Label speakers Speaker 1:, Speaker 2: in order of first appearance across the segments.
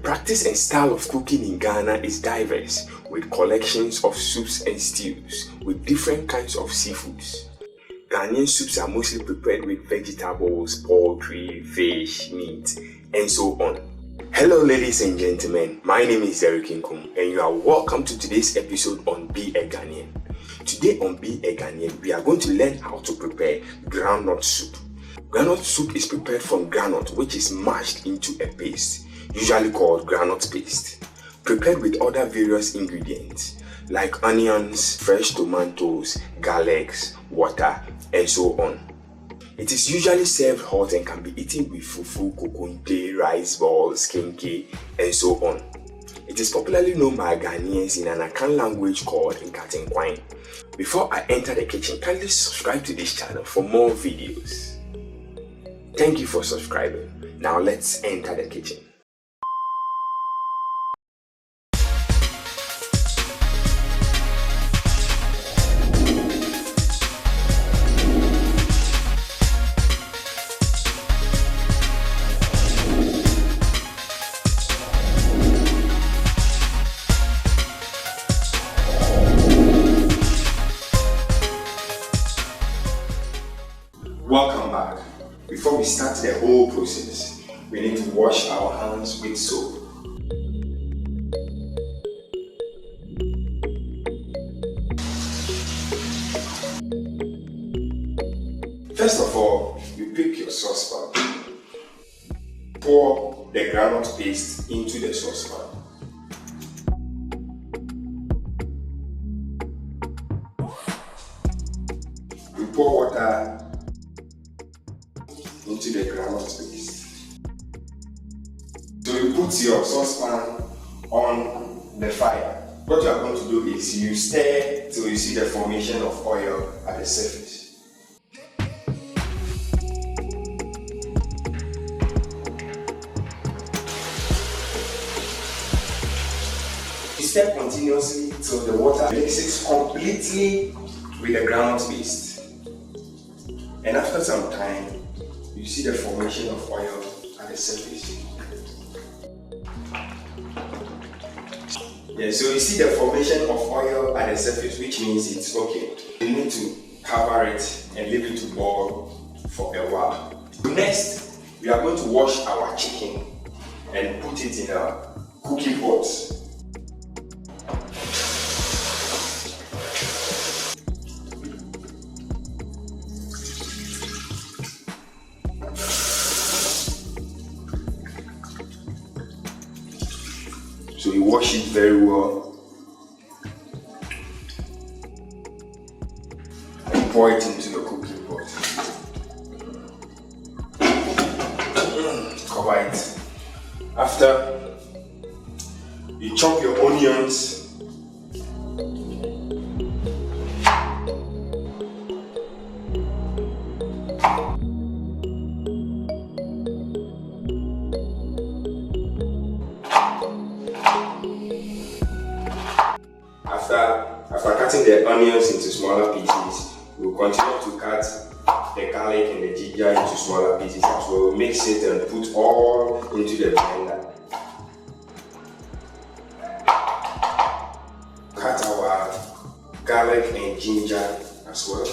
Speaker 1: practice and style of cooking in Ghana is diverse, with collections of soups and stews with different kinds of seafoods. Ghanaian soups are mostly prepared with vegetables, poultry, fish, meat, and so on. Hello ladies and gentlemen, my name is Eric Nkum and you are welcome to today's episode on Be a Ghanaian. Today on Be a Ghanaian, we are going to learn how to prepare groundnut soup. Groundnut soup is prepared from groundnut, which is mashed into a paste, usually called groundnut paste, prepared with other various ingredients like onions, fresh tomatoes, garlics, water, and so on. It is usually served hot and can be eaten with fufu, kokonte, rice balls, kenke, and so on. It is popularly known by Ghanaians in an Akan language called Nkatenkwan. Before I enter the kitchen, kindly subscribe to this channel for more videos. Thank you for subscribing. Now let's enter the kitchen. Welcome back. Before we start the whole process, we need to wash our hands with soap. First of all, you pick your saucepan. Pour the groundnut paste into the saucepan. You pour water into the groundnut paste. So you put your saucepan on the fire. What you are going to do is you stir till you see the formation of oil at the surface. You stir continuously till the water mixes completely with the groundnut paste. And after some time, you see the formation of oil at the surface. Yeah, so you see the formation of oil at the surface, which means it's okay. You need to cover it and leave it to boil for a while. Next, we are going to wash our chicken and put it in a cooking pot. So you wash it very well and pour it into the cooking pot. Cover it. After, you chop your onions. After cutting the onions into smaller pieces, we'll continue to cut the garlic and the ginger into smaller pieces as well. We'll mix it and put all into the blender. Cut our garlic and ginger as well.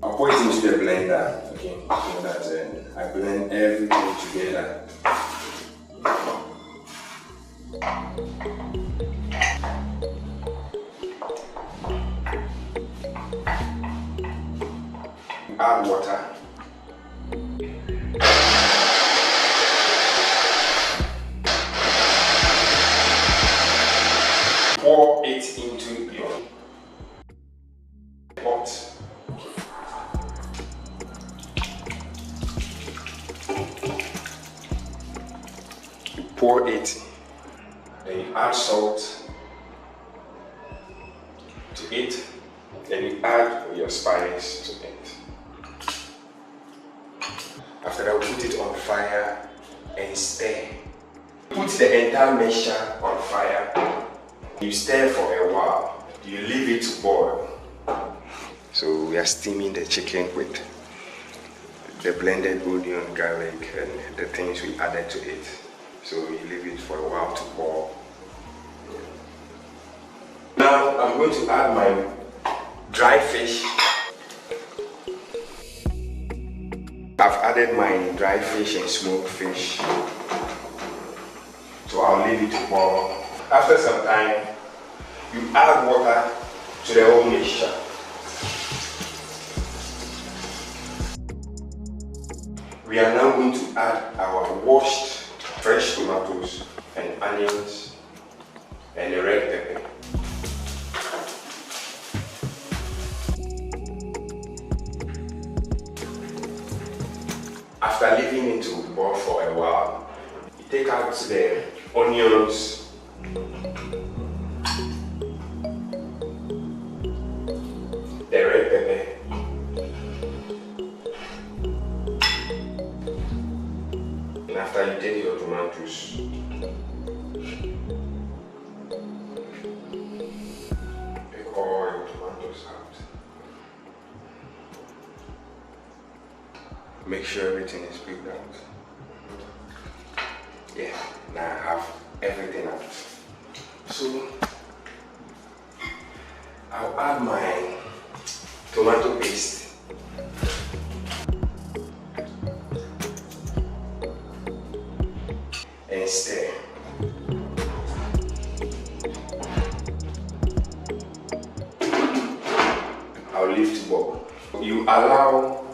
Speaker 1: I'll pour it into the blender. Okay, so that's it. I blend everything together. Add water. Pour it into your pot. Pour it, then you add salt to it, then you add your spice to it. After that, we put it on fire and stir Put the entire mixture on fire. You stir for a while. You leave it to boil. So we are steaming the chicken with the blended onion, garlic, and the things we added to it. So you leave it for a while to boil. Now I'm going to add my dry fish. I've added my dry fish and smoked fish. So I'll leave it to boil. After some time, you add water to the whole mixture. We are now going to add our washed fresh tomatoes and onions and the red pepper. After leaving it to boil for a while, you take out the onions, the red pepper, and after you take your tomatoes, pick all your tomatoes out. Make sure everything is picked out. Yeah, now I have everything out. So I'll add my tomato paste. And stir. I'll leave to boil. You allow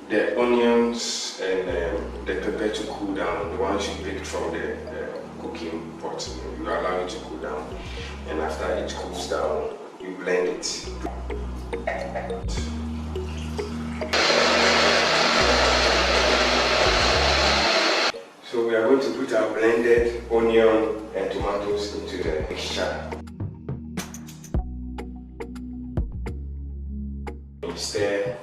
Speaker 1: the onions and the pepper to cool down. The ones you picked from the cooking pot, you allow it to cool down. And after it cools down, you blend it. So we are going to put our blended onion and tomatoes into the mixture. You stir.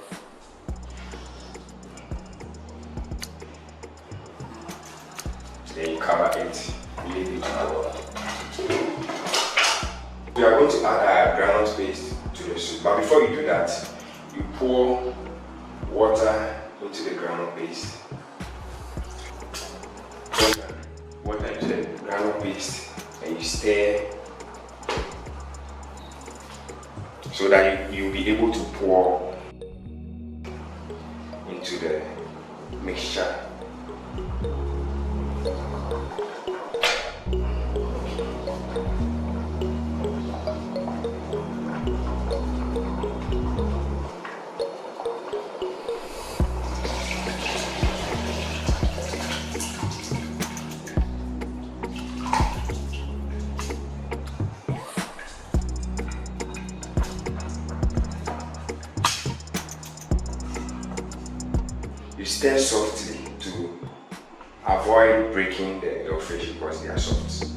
Speaker 1: Then you cover it, leave it to boil. We are going to add our groundnut paste to the soup. But before you do that, you pour water into the groundnut paste. Water into the groundnut paste and you stir so that you'll be able to pour into the mixture. You stir softly to avoid breaking your fish because they are soft.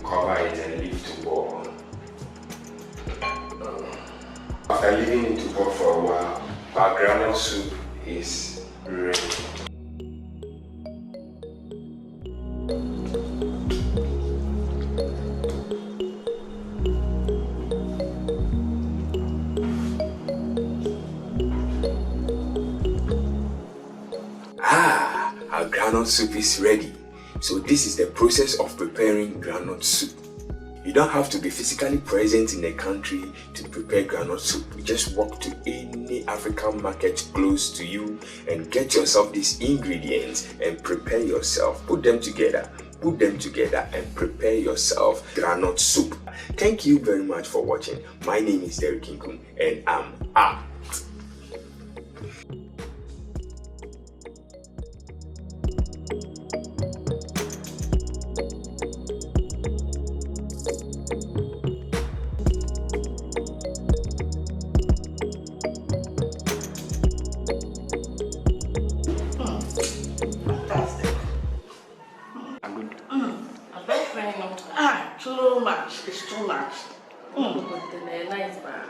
Speaker 1: Cover it and leave to boil. After leaving it to boil for a while, our groundnut soup is ready. Our groundnut soup is ready. So this is the process of preparing groundnut soup. You don't have to be physically present in the country to prepare groundnut soup. You just walk to any African market close to you and get yourself these ingredients and prepare yourself. Put them together and prepare yourself groundnut soup. Thank you very much for watching. My name is Derek Kinkun and I'm out.
Speaker 2: Too much. It's too much.
Speaker 3: But then nice bar.